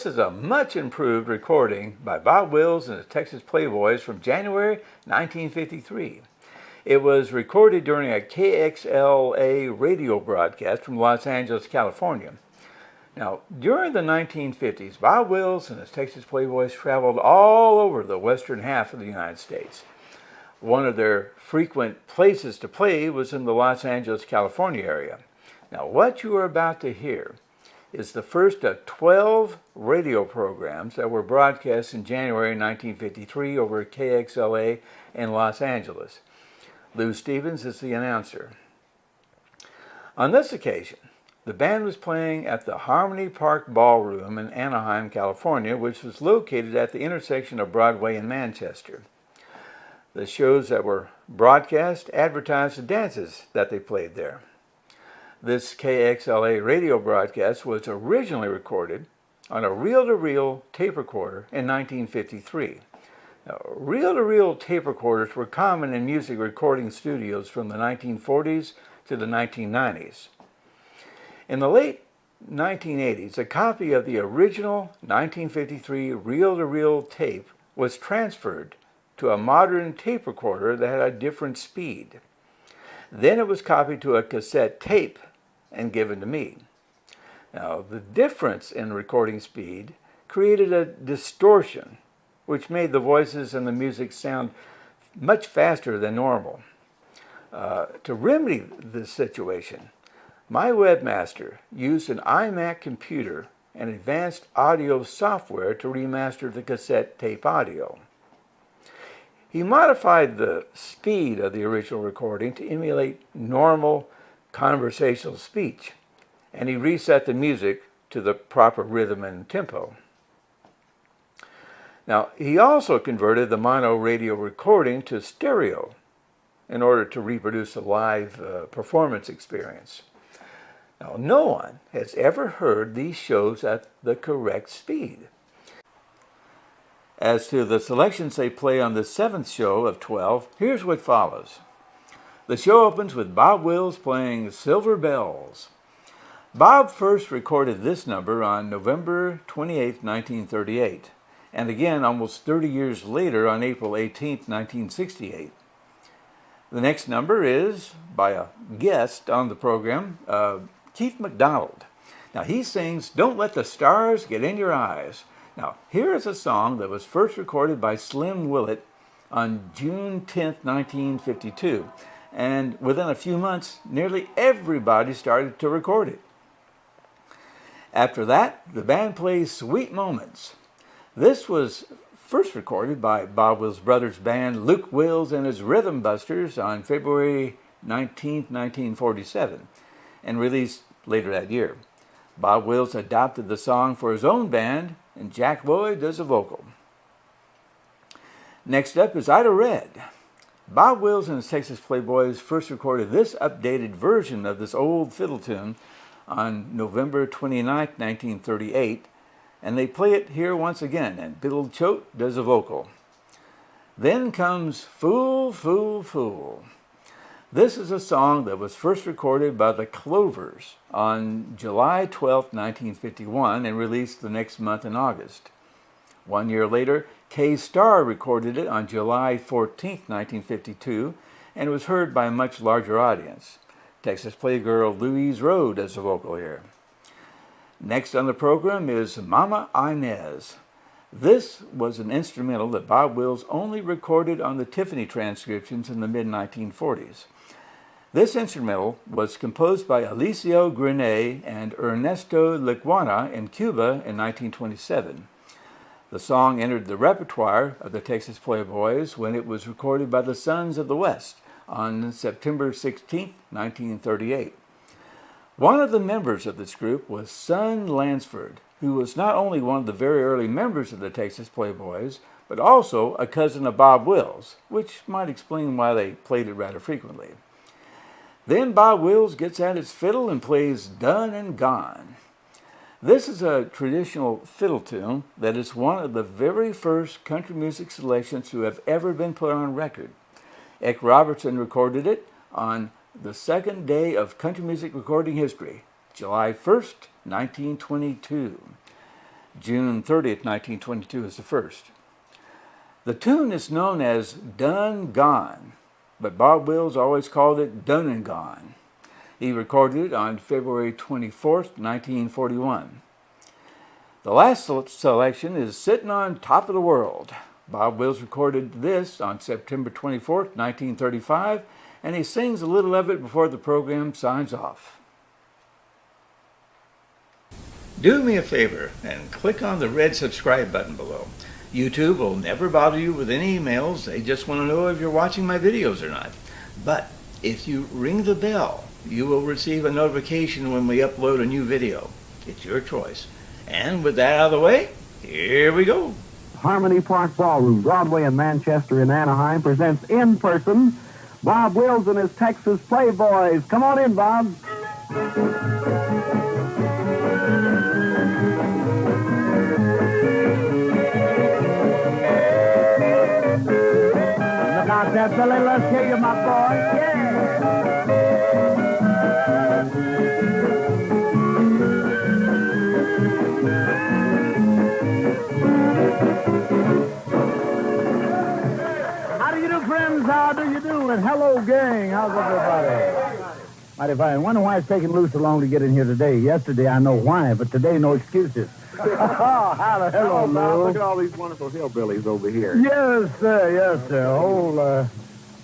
this is a much improved recording by Bob Wills and the Texas Playboys from January 1953. It was recorded during a KXLA radio broadcast from Los Angeles, California. Now, during the 1950s, Bob Wills and his Texas Playboys traveled all over the western half of the United States. One of their frequent places to play was in the Los Angeles, California area. Now, what you are about to hear is the first of 12 radio programs that were broadcast in January 1953 over KXLA in Los Angeles. Lou Stevens is the announcer. On this occasion, the band was playing at the Harmony Park Ballroom in Anaheim, California, which was located at the intersection of Broadway and Manchester. The shows that were broadcast advertised the dances that they played there. This KXLA radio broadcast was originally recorded on a reel-to-reel tape recorder in 1953. Now, reel-to-reel tape recorders were common in music recording studios from the 1940s to the 1990s. In the late 1980s, a copy of the original 1953 reel-to-reel tape was transferred to a modern tape recorder that had a different speed. Then it was copied to a cassette tape and given to me. Now, the difference in recording speed created a distortion, which made the voices and the music sound much faster than normal. To remedy this situation, my webmaster used an iMac computer and advanced audio software to remaster the cassette tape audio. He modified the speed of the original recording to emulate normal conversational speech, and he reset the music to the proper rhythm and tempo. Now, he also converted the mono radio recording to stereo in order to reproduce a live performance experience. Now, no one has ever heard these shows at the correct speed. As to the selections they play on the 7th show of 12, here's what follows. The show opens with Bob Wills playing Silver Bells. Bob first recorded this number on November 28, 1938, and again almost 30 years later on April 18, 1968. The next number is by a guest on the program, Keith McDonald. Now, he sings Don't Let the Stars Get in Your Eyes. Now, here is a song that was first recorded by Slim Willett on June 10, 1952. And within a few months, nearly everybody started to record it. After that, the band plays Sweet Moments. This was first recorded by Bob Wills' brothers band, Luke Wills and his Rhythm Busters, on February 19, 1947, and released later that year. Bob Wills adopted the song for his own band, and Jack Lloyd does the vocal. Next up is Ida Red. Bob Wills and his Texas Playboys first recorded this updated version of this old fiddle tune on November 29, 1938, and they play it here once again, and Bill Choate does the vocal. Then comes Fool, Fool, Fool. This is a song that was first recorded by the Clovers on July 12, 1951, and released the next month in August. 1 year later, Kay Starr recorded it on July 14, 1952, and it was heard by a much larger audience. Texas Playgirl Louise Rowe does the vocal here. Next on the program is Mama Inez. This was an instrumental that Bob Wills only recorded on the Tiffany transcriptions in the mid-1940s. This instrumental was composed by Alicio Grenet and Ernesto Lecuona in Cuba in 1927. The song entered the repertoire of the Texas Playboys when it was recorded by the Sons of the West on September 16, 1938. One of the members of this group was Son Lansford, who was not only one of the very early members of the Texas Playboys, but also a cousin of Bob Wills, which might explain why they played it rather frequently. Then Bob Wills gets out his fiddle and plays Done and Gone. This is a traditional fiddle tune that is one of the very first country music selections to have ever been put on record. Eck Robertson recorded it on the second day of country music recording history, July 1st, 1922. June 30th, 1922 is the first. The tune is known as Done Gone, but Bob Wills always called it Done and Gone. He recorded it on February 24th, 1941. The last selection is Sittin' on Top of the World. Bob Wills recorded this on September 24th, 1935, and he sings a little of it before the program signs off. Do me a favor and click on the red subscribe button below. YouTube will never bother you with any emails. They just want to know if you're watching my videos or not. But if you ring the bell, you will receive a notification when we upload a new video. It's your choice. And with that out of the way, here we go. Harmony Park Ballroom, Broadway and Manchester in Anaheim presents in person Bob Wills and his Texas Playboys. Come on in, Bob. Look out there, Billy. Let's hear you, my boy. Yeah. How do you do? And hello, gang. How's everybody? Mighty fine. I wonder why it's taking Lou so long to get in here today. Yesterday, I know why, but today, no excuses. Hello, Lou. Look at all these wonderful hillbillies over here. Yes, sir. Yes, sir. A whole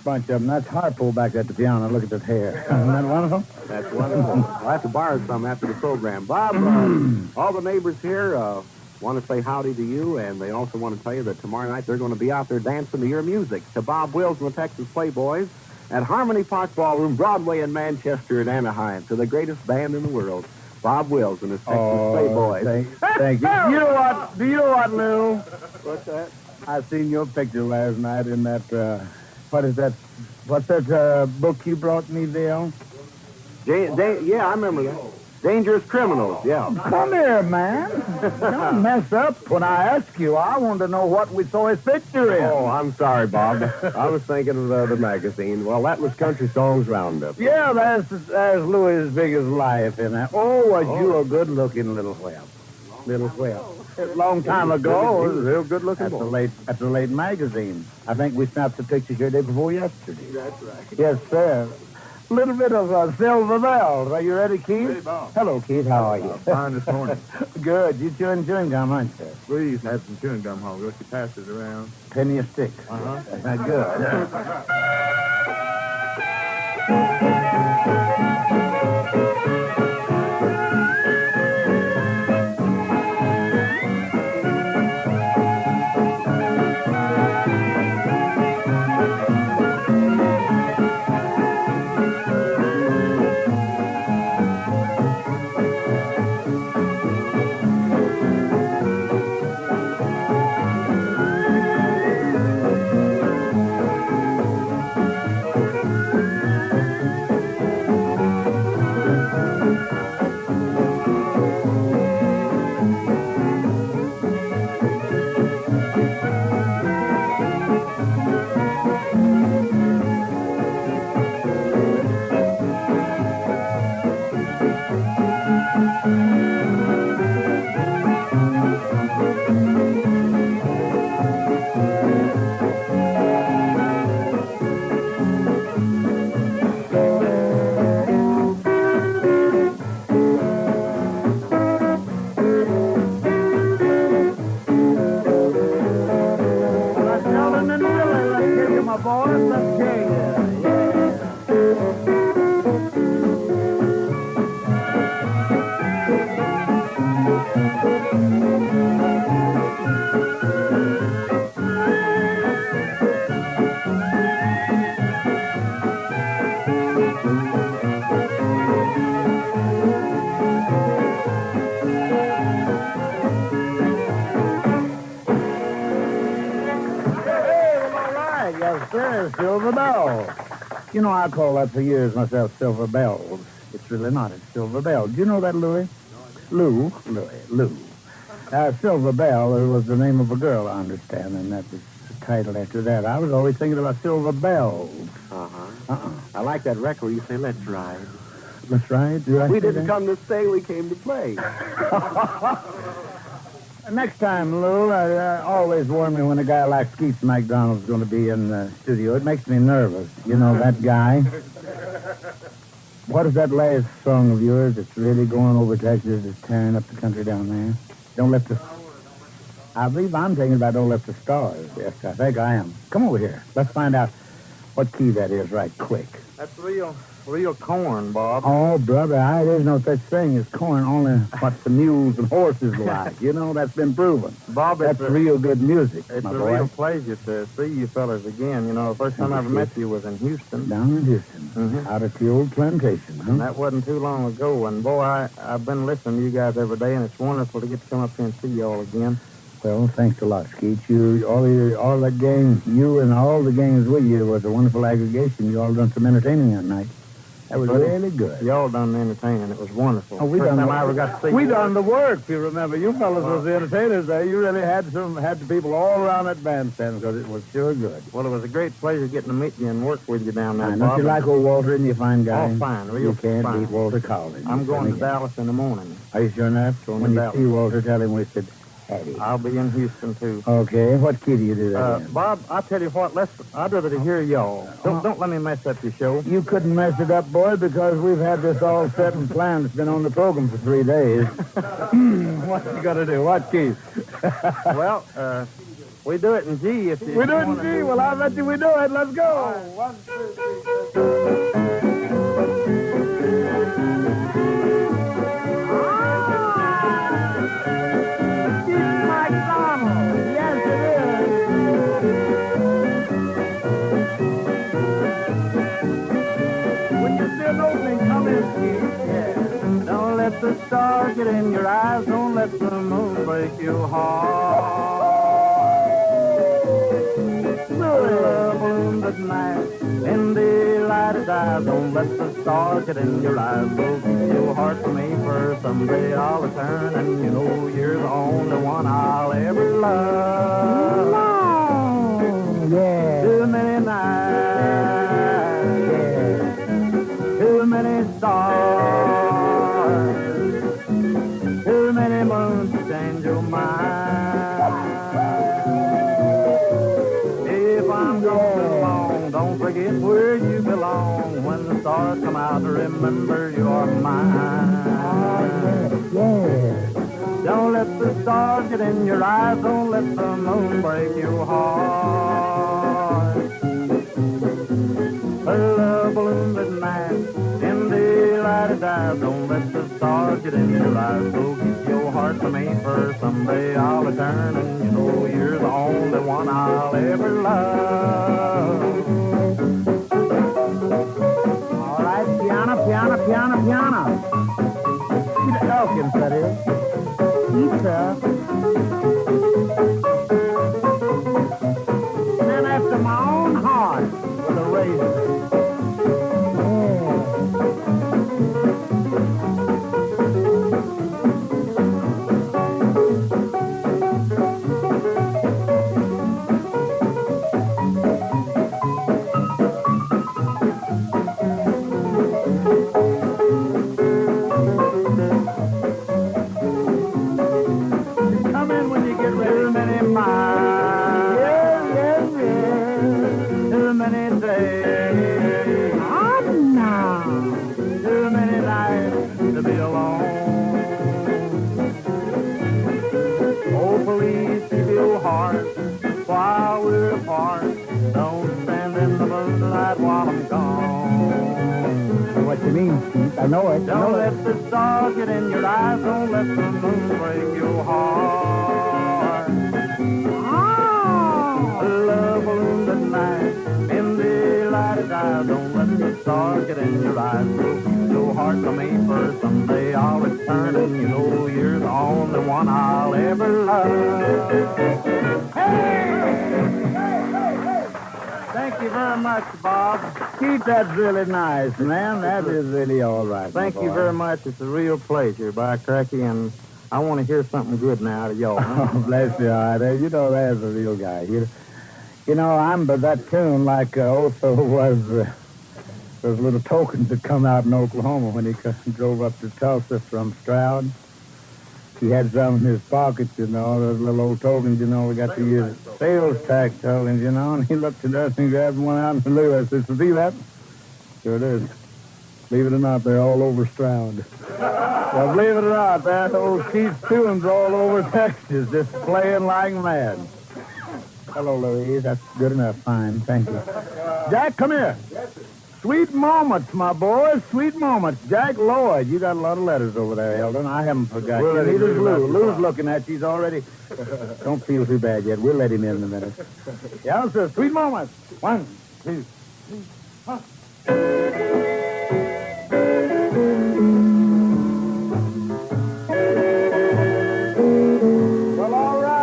bunch of them. That's Harpo back at the piano. Look at that hair. Isn't that one of them? That's wonderful. I'll have to borrow some after the program. Bob, all the neighbors here want to say howdy to you, and they also want to tell you that tomorrow night they're going to be out there dancing to your music, to Bob Wills and the Texas Playboys at Harmony Park Ballroom, Broadway and Manchester in Anaheim, to the greatest band in the world, Bob Wills and his Texas Playboys. Thank you. You know what? Do you know what, Lou? What's that? I seen your picture last night in that, what is that? What's that book you brought me, Dale? Yeah, I remember that. Dangerous Criminals, yeah. Come here, man. Don't mess up. When I ask you, I want to know what we saw his picture in. Oh, I'm sorry, Bob. I was thinking of the magazine. Well, that was Country Songs Roundup. Yeah, that's Louis' biggest life in that. Oh, was you a good-looking little whelp. Little whelp. A long time ago. He was a real good-looking boy. At the late magazine. I think we snapped the picture here day before yesterday. That's right. Yes, sir. A little bit of Silver Bells. Are you ready, Keith? Ready, Bob. Hello, Keith. How are you? Fine this morning. Good. You chewing gum, aren't you? Please have some chewing gum, Hog. Let's pass it around. Penny a stick. Uh-huh. That's good. Silver Bells. You know, I call that for years myself Silver Bells. It's really not. It's Silver Bells. Do you know that, Louis? Lou. Silver Bell was the name of a girl, I understand, and that was the title after that. I was always thinking about Silver Bells. I like that record where you say, let's ride. Let's ride? Do I We say didn't that? come to stay, we came to play. Next time, Lou, always warn me when a guy like Skeets McDonald's going to be in the studio. It makes me nervous. You know, that guy. What is that last song of yours that's really going over Texas, it's tearing up the country down there? Don't let the... I believe I'm thinking about Don't Let the Stars. Yes, I think I am. Come over here. Let's find out what key that is right quick. That's real corn, Bob. Oh, brother, there's no such thing as corn, only what the mules and horses like. You know, that's been proven. Bob, that's real good music, It's my a boy. real pleasure to see you fellas again. You know, the first time I ever met you was in Houston. Down in Houston, out at the old plantation, huh? And that wasn't too long ago. And, boy, I've been listening to you guys every day, and it's wonderful to get to come up here and see you all again. Well, thanks a lot, Skeet. All that gang, you and all the gangs with you was a wonderful aggregation. You all done some entertaining that night. That was really good. Y'all done the entertaining. It was wonderful. Oh, we First done time the, I ever got to see we you. done the work, if you remember. You fellas was the entertainers there. You really had the people all around that bandstand because it was sure good. Well, it was a great pleasure getting to meet you and work with you down there, Don't Bob. you like old Walter? Isn't he a fine guy? Oh, fine. Real You can't fine. beat Walter Collins. I'm going to Dallas in the morning. Are you sure enough? Going When to you Dallas. see Walter, tell him we said, Hattie. I'll be in Houston, too. Okay, what key do you do that in? Bob, I tell you what, I'd rather to hear y'all. Don't let me mess up your show. You couldn't mess it up, boy, because we've had this all set and planned. It's been on the program for 3 days. What you got to do? What key? Well, we do it in G if you We do it in wanna G. Well, I bet you we do it. Let's go. 1, 2, 3, 4. Don't let the stars get in your eyes. Don't let the moon break your heart. Love bloomed at night in the light of eyes. Don't let the stars get in your eyes. Go keep your heart for me, for someday I'll return, and you know you're the only one I'll ever love. Yeah. Too many nights, too many stars, too many moons to change your mind. If I'm gone along, don't forget where you belong. When the stars come out, remember you're mine. Yeah. Don't let the stars get in your eyes. Don't let the moon break your heart. A love balloon at night in the light of dive. Don't let the stars get in your eyes. So keep your heart for me, for someday I'll return, and you know you're the only one I'll ever love. All right, piano. Peter Elkins, that is. Pizza. And then after my own heart with a razor. Come in when you get ready. Too many miles, too many days, too many nights to be alone. Oh, please keep your heart while we're apart. Don't stand in the moonlight while I'm gone. What you mean, Keith? I know it. Don't let the stars get in your eyes. Don't let the moon break your heart. Love balloons at night in the light of eyes. Don't let the stars get in your eyes. So keep your heart for me, for someday I'll return, and you know you're the only one I'll ever love. Thank you very much, Bob. Keith, that's really nice, man. That is really all right. Thank you very much. It's a real pleasure, by cracky, and I want to hear something good now out of y'all. Huh? Oh, bless you. You know, there's a real guy. You know, I'm but that tune like also was those little tokens that come out in Oklahoma when he drove up to Tulsa from Stroud. He had some in his pockets, you know, those little old tokens, you know, we got to use sales tax tokens, you know, and he looked at us and he grabbed one out and saluted us. I said, see that? Sure it is. Believe it or not, they're all over Stroud. Well, believe it or not, that old Keith's tunes all over Texas, just playing like mad. Hello, Louise. That's good enough. Fine. Thank you. Jack, come here. Yes, sir. Sweet moments, my boy. Sweet moments. Jack Lloyd. You got a lot of letters over there, Eldon. I haven't forgot you. Neither's Lou. Lou's looking at you. He's already... Don't feel too bad yet. We'll let him in a minute. Yeah, sir. Sweet moments. 1, 2, 3, 4. Well, all right.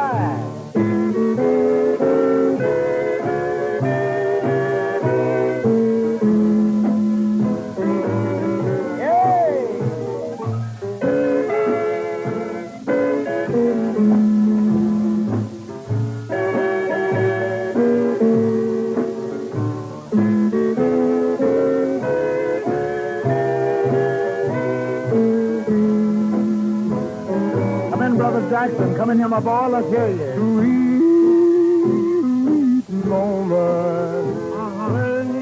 Jackson, come in here, my boy. Let's hear you. Sweet moment when you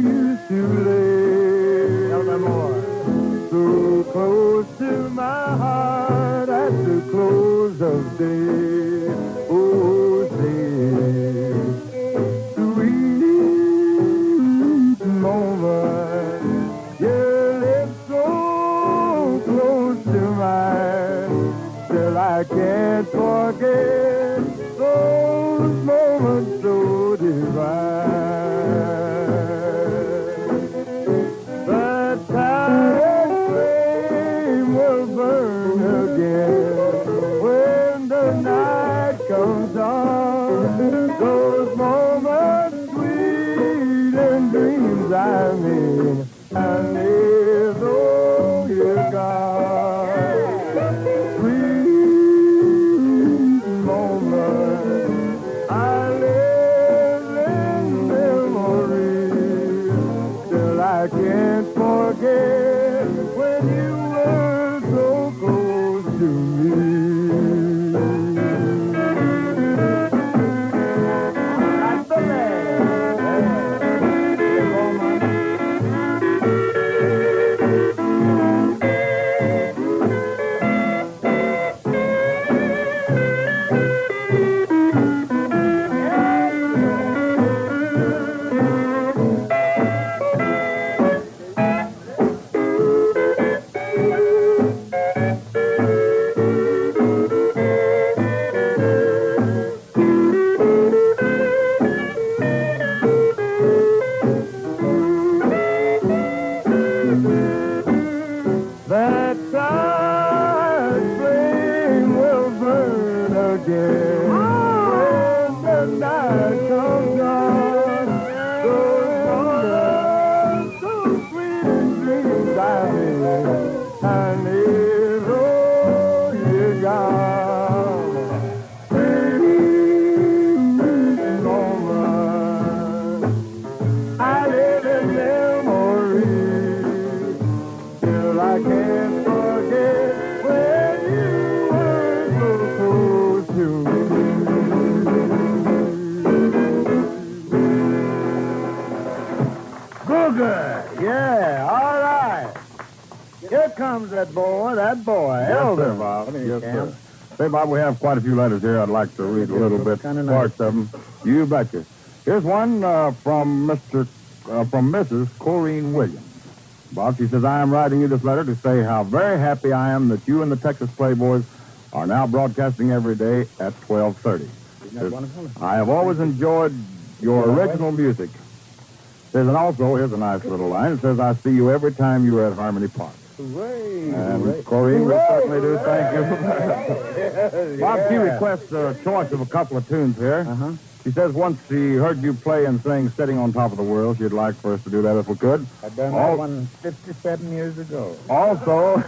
used to lay. Tell them more. So close to my heart at the close of day. Oh, say, sweet moment. Your lips so close to mine. I can't forget those moments so divine. The time flame will burn again when the night comes on. Those moments sweet and dreams I mean, I live though you're gone. I can't forget when you were so close to me. That's the That time flame will burn again when the night comes on. Those so sweet and dreams I live, oh, you're gone. Sweet moment, I live in memory. I can't forget when you were so close to me. Booger, yeah, all right. Here comes that boy, Elder. Bob. Yes, sir. Say, Bob, we have quite a few letters here. I'd like to read a little bit, parts of them. You betcha. Here's one from Mrs. Corrine Williams. Bob, she says, I am writing you this letter to say how very happy I am that you and the Texas Playboys are now broadcasting every day at 12:30. Isn't that wonderful? I have always enjoyed your original music. Says, and also, here's a nice little line. It says, I see you every time you are at Harmony Park. Hooray! And Corrine, we certainly do thank you. Bob, she requests a choice of a couple of tunes here. Uh-huh. She says once she heard you play and sing Sitting on Top of the World, she'd like for us to do that if we could. I've done that one 57 years ago. Also,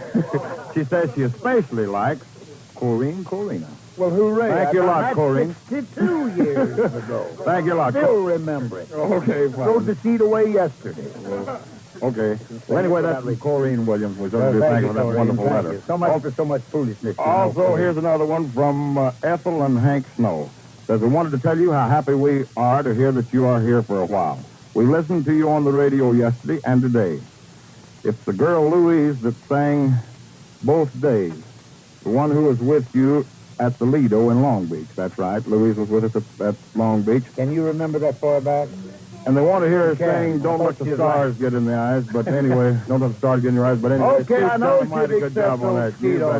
she says she especially likes Corina. Well, hooray. Thank you a lot, Corrine. 62 years ago. Thank you a lot, Still remember it. Okay, fine. Threw the seat away yesterday. Okay. Well, anyway, that's from Corrine Williams. We're going to thank you for that wonderful letter. So much for so much foolishness. Also, here's another one from Ethel and Hank Snow. Says, we wanted to tell you how happy we are to hear that you are here for a while. We listened to you on the radio yesterday and today. It's the girl Louise that sang both days. The one who was with you at the Lido in Long Beach. That's right. Louise was with us at Long Beach. Can you remember that far back? And they want to hear her Okay. saying, don't let the stars get in the eyes. But anyway, don't let the stars get in your eyes. But anyway, Okay, I know you did a good job on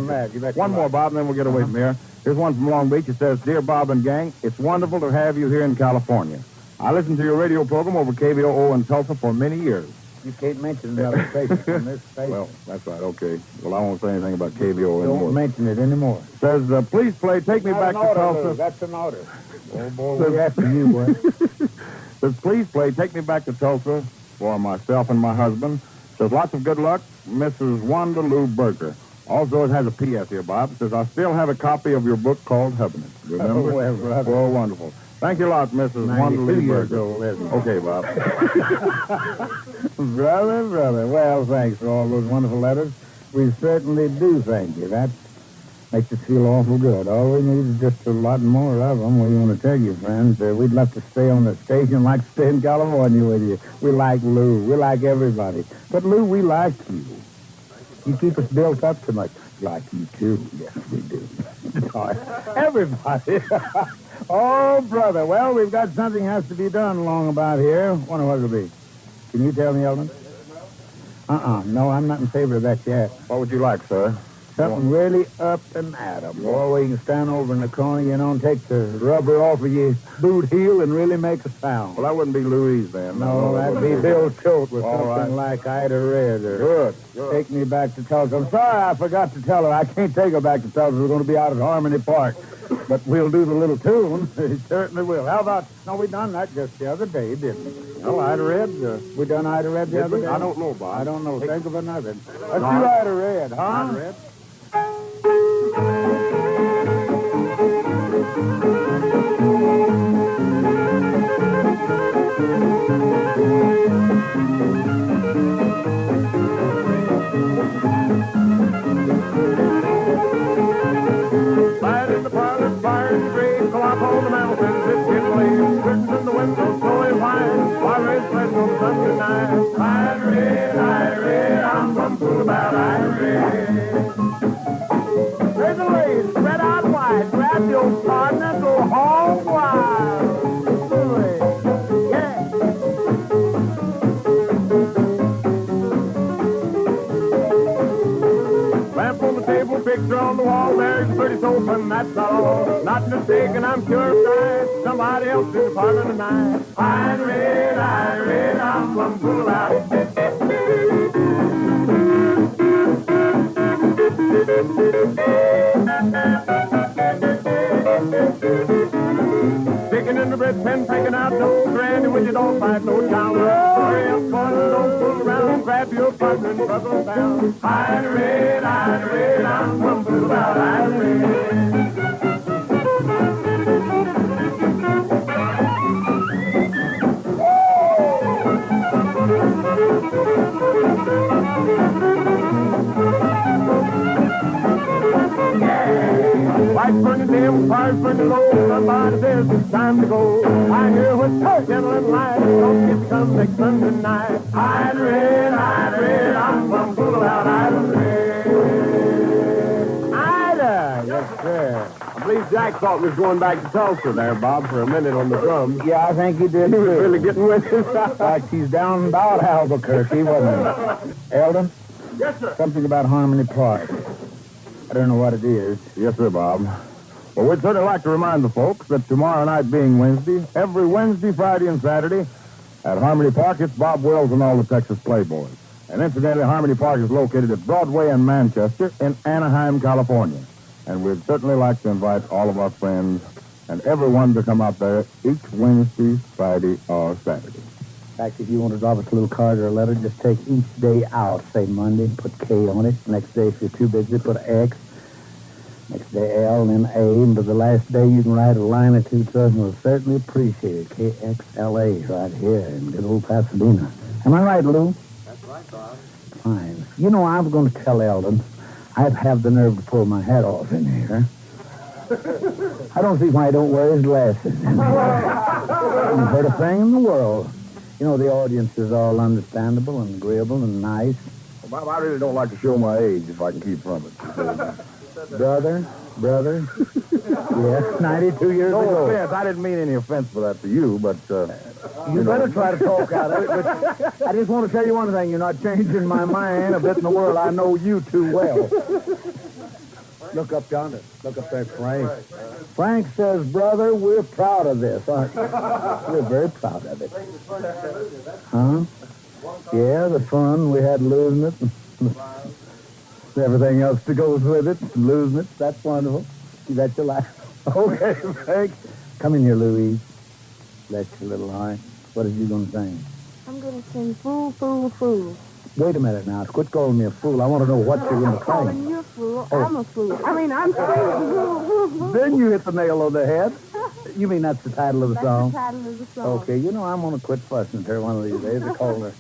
that. You bet. One more, Bob, and then we'll get away from here. Here's one from Long Beach. It says, Dear Bob and gang, it's wonderful to have you here in California. I listened to your radio program over KVOO in Tulsa for many years. You can't mention another station from this station. Well, that's right. Okay. Well, I won't say anything about KVOO anymore. Don't mention it anymore. Says, please play Take Me Back to Tulsa. That's an order. Oh, boy, we're after you, boy. Says, please play Take Me Back to Tulsa for myself and my husband. Says, lots of good luck, Mrs. Wanda Lou Berger. Also, it has a P.S. here, Bob. It says, I still have a copy of your book called Heaven. Remember? Oh, well, brother. Oh, wonderful. Thank you a lot, Mrs. Wanda Lou Berger. Okay, Bob. Brother. Well, thanks for all those wonderful letters. We certainly do thank you. That makes us feel awful good. All we need is just a lot more of them. We want to tell you, friends, we'd love to stay on the station like to stay in California with you. We like Lou. We like everybody. But, Lou, we like you. You keep us built up so much. Like you, too. Yes, we do. Everybody. Oh, brother. Well, we've got something has to be done along about here. Wonder what it'll be. Can you tell me, Eldon? No, I'm not in favor of that yet. What would you like, sir? Something really up and at 'em. Boy, where you can stand over in the corner, and take the rubber off of your boot heel and really make a sound. Well, that wouldn't be Louise, then. No, that'd be Bill Choate with All something right. like Ida Red or Take Me Back to Tulsa. I'm sorry I forgot to tell her. I can't take her back to Tulsa. We're going to be out at Harmony Park. But we'll do the little tune. We certainly will. How about... No, we done that just the other day, didn't we? Well, Ida Red. We done Ida Red the other day? I don't know, Bob. I don't know. Think of another. Let's do Ida Red, huh? Ida Red. Light in the parlor, fire in the grave, go up on the mountains, it's getting late. Curtains in the window, glowing white, water is sweating on Sunday night. Ida Red, I'm gonna fool about Ida Red. There's a lady, spread out wide, grab your partner, go home wild. Yeah. Lamp on the table, picture on the wall, there's a pretty sofa, and that's all. Not mistaken, I'm sure of that. Somebody else in the parlor tonight. Ida Red, I'm gonna fool out. Sticking in the bread pen, picking out no granny when you don't fight no child. Hurry up, partner, don't fool around. Grab your partner and brother down. Ida Red, I'm gonna fool about Ida Red. Lights burning dim, fires burning low. Somebody says it's time to go. I hear what's gentle and light. Don't get to come next Sunday night. Ida Red, I'm gonna fool about Ida Red. Ida! Yes, sir. I believe Jack thought we was going back to Tulsa there, Bob, for a minute on the drums. Yeah, I think he did. He was really getting with us. Like he's down about Albuquerque, wasn't he? Eldon? Yes, sir. Something about Harmony Park. I don't know what it is. Yes, sir, Bob. Well, we'd certainly like to remind the folks that tomorrow night being Wednesday, every Wednesday, Friday, and Saturday, at Harmony Park, it's Bob Wills and all the Texas Playboys. And incidentally, Harmony Park is located at Broadway and Manchester in Anaheim, California. And we'd certainly like to invite all of our friends and everyone to come out there each Wednesday, Friday, or Saturday. In fact, if you want to drop us a little card or a letter, just take each day out. Say Monday, put K on it. Next day, if you're too busy, put X. Next day, L, and then A. And to the last day, you can write a line or two to us, and we'll certainly appreciate it. KXLA right here in good old Pasadena. Am I right, Lou? That's right. Fine. You know, I'm going to tell Eldon I'd have the nerve to pull my hat off in here. I don't see why he don't wear his glasses. Haven't heard a thing in the world. You know, the audience is all understandable and agreeable and nice. Well, Bob, I really don't like to show my age if I can keep from it. Brother? Yes, 92 years No ago. offense. I didn't mean any offense for that to you, but... You better try to talk out of it, but I just want to tell you one thing. You're not changing my mind a bit in the world. I know you too well. Look up yonder. Look up there, Frank. Frank says, brother, we're proud of this, aren't we? We're very proud of it. Huh? Yeah, the fun we had losing it. Everything else that goes with it, losing it. That's wonderful. You bet your life. Okay, Frank. Come in here, Louise. Bless your little heart. What are you going to sing? I'm going to sing Fool, Fool, Fool. Wait a minute now. Quit calling me a fool. I want to know what you're going to calling sing. you a fool. I'm a fool. I mean, I'm fool. Then you hit the nail on the head. You mean that's the title of the song? That's the title of the song. Okay, you know, I'm going to quit fussing at her one of these days. I call her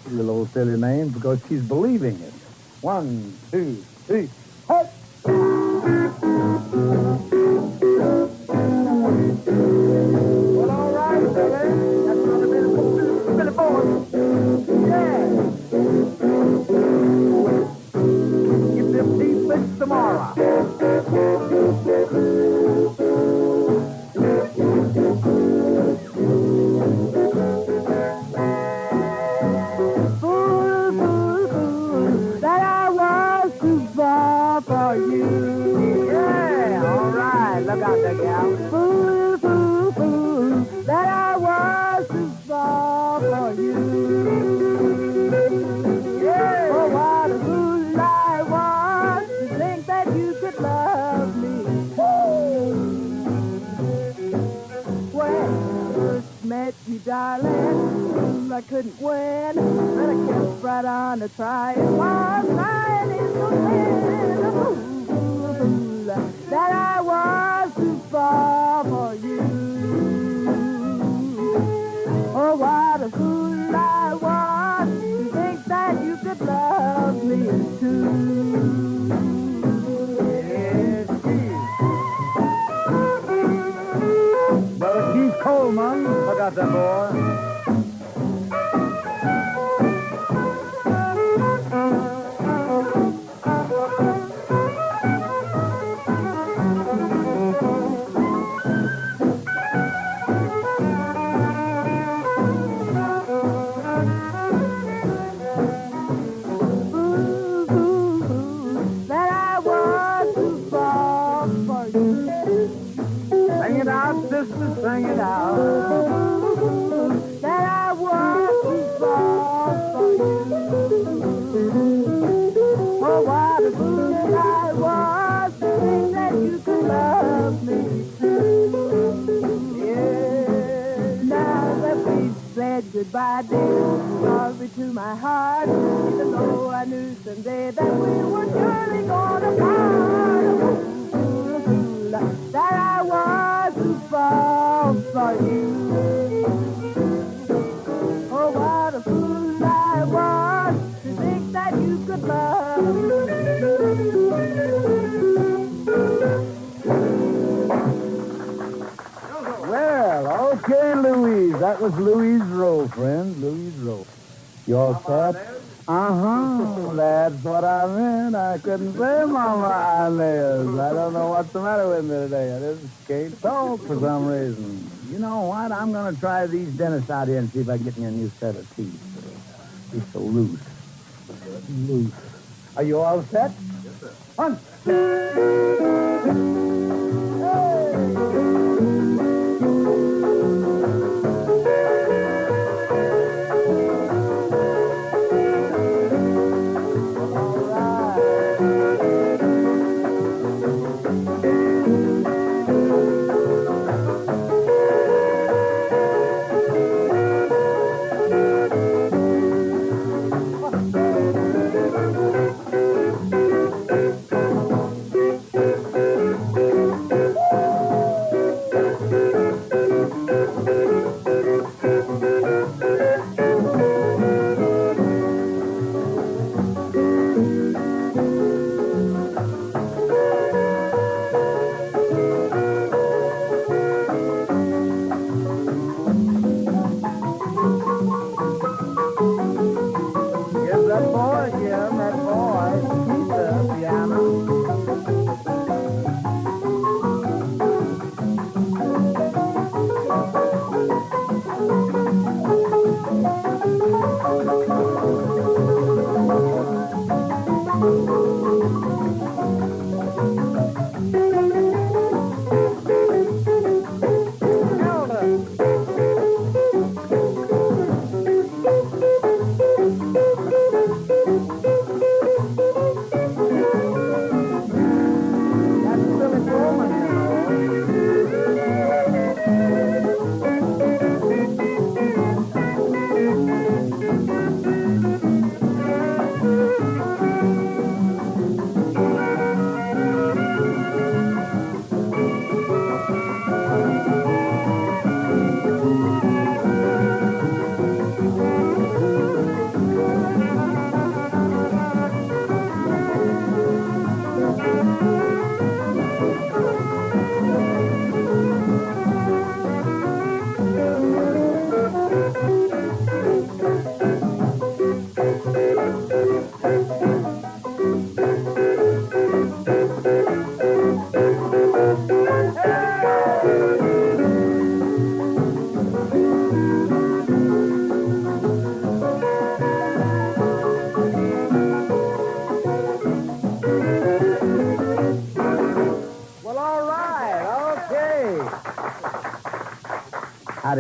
little old silly name because she's believing it. 1, 2, 3. Hey! Well, all right, Billy. That's another Billy Boy. Yeah. Get them teeth fixed tomorrow. Look out there, gal. Fool, fool, fool, that I was too far for you. Yeah. Oh, what a fool I was to think that you could love me. When I first met you, darling, I couldn't win, but I kept right on to trying. While trying is the win. Fool, fool, fool, that I was too far for you. Oh, what a fool I was to think that you could love me too. Yes, geez. Brother Keith Coleman, look out there, boy. Sing it out. That I was too far for you. Oh, what a fool I was to think that you could love me too. Yeah. Now that we've said goodbye, dear, brought me to my heart. Even though I knew someday that we were surely gonna part. That I was too far for you. Oh, what a fool I was to think that you could love me. Well, okay, Louise. That was Louise Rowe, friend. Louise Rowe. You all set? Uh-huh. That's what I meant. I couldn't say Mama Inez. I don't know what's the matter with me today. I just can't talk for some reason. You know what? I'm going to try these dentists out here and see if I can get me a new set of teeth. He's so loose. Loose. Are you all set? Yes, sir. 1, 2,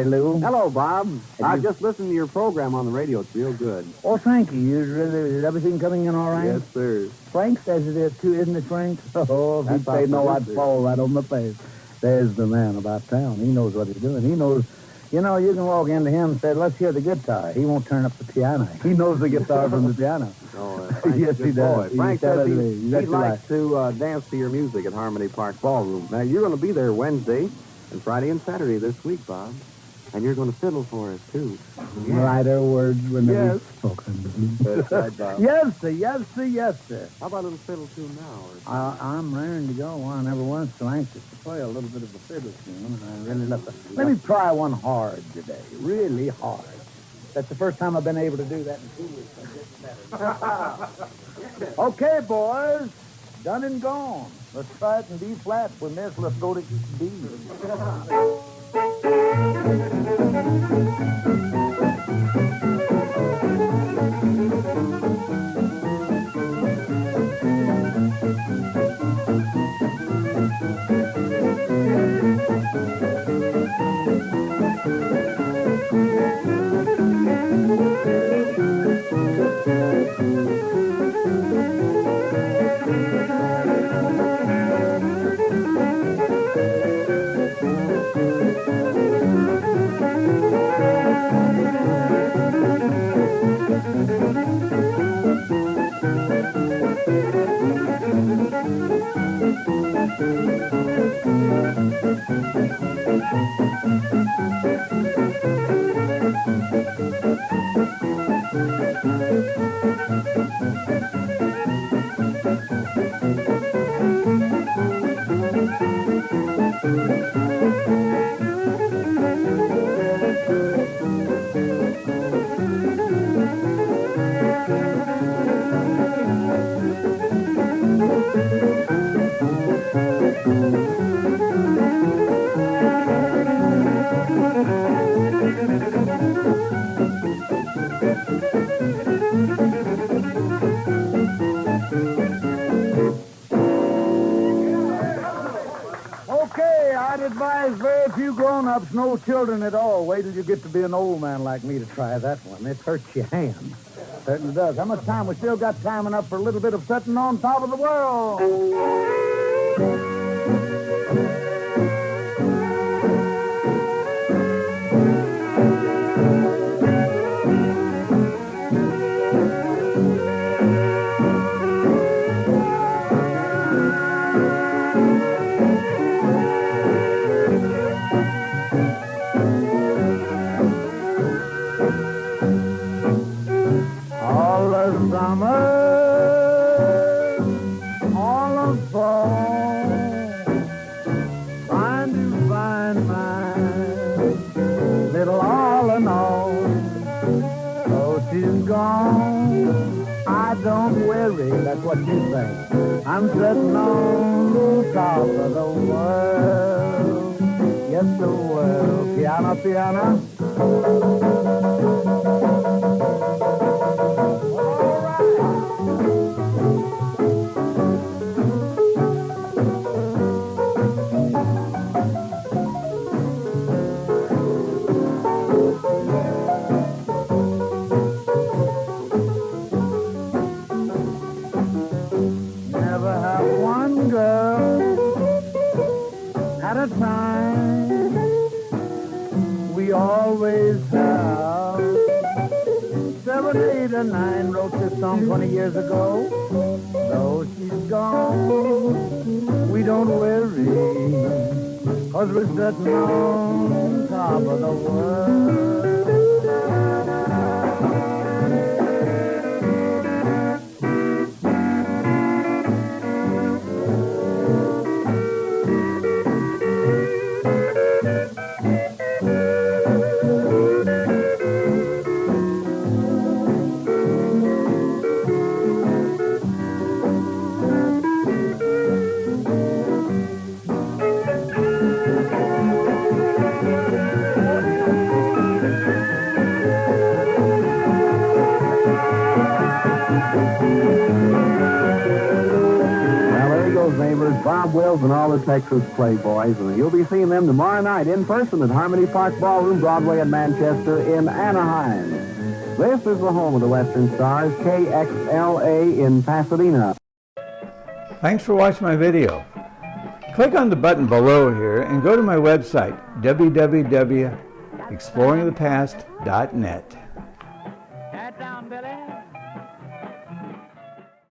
Howdy, Lou. Hello, Bob. I just listened to your program on the radio. It's real good. Oh, thank you. Is everything coming in all right? Yes, sir. Frank says it is, too, isn't it, Frank? Oh, if he'd That's say no, our I'd producer. fall right on my face. There's the man about town. He knows what he's doing. He knows, you know, you can walk into him and say, let's hear the guitar. He won't turn up the piano. He knows the guitar from the piano. Oh, Yes, he does. Boy. Frank He says does. he That's likes to dance to your music at Harmony Park Ballroom. Now, you're going to be there Wednesday and Friday and Saturday this week, Bob. And you're going to fiddle for us, too. Righter words when Yes. spoken. That's right, Bob. Yes, sir. Yes, sir. Yes, sir. How about a little fiddle tune now? I'm raring to go. I never was so anxious to play a little bit of a fiddle tune. I really love it. Let me try one hard today. Really hard. That's the first time I've been able to do that in 2 weeks. I'm getting better. Okay, boys. Done and gone. Let's try it in D flat. When this, let's go to D. Okay, I'd advise very few grown-ups, no children at all. Wait till you get to be an old man like me to try that one. It hurts your hand. Certainly does. How much time? We still got time enough for a little bit of Sittin on top of the world. All the summer, all the fall, trying to find my little all in all. Oh, she's gone, I don't worry, that's what you say. I'm sitting on top of the world, yes, the world. Piano, piano. Never have one girl at a time. We always have 7, 8, or 9. Wrote this song 20 years ago. Though she's gone, we don't worry, 'cause we're sitting on top of the world. Bob Wills and all the Texas Playboys, and you'll be seeing them tomorrow night in person at Harmony Park Ballroom, Broadway and Manchester in Anaheim. This is the home of the Western Stars, KXLA in Pasadena. Thanks for watching my video. Click on the button below here and go to my website, www.exploringthepast.net.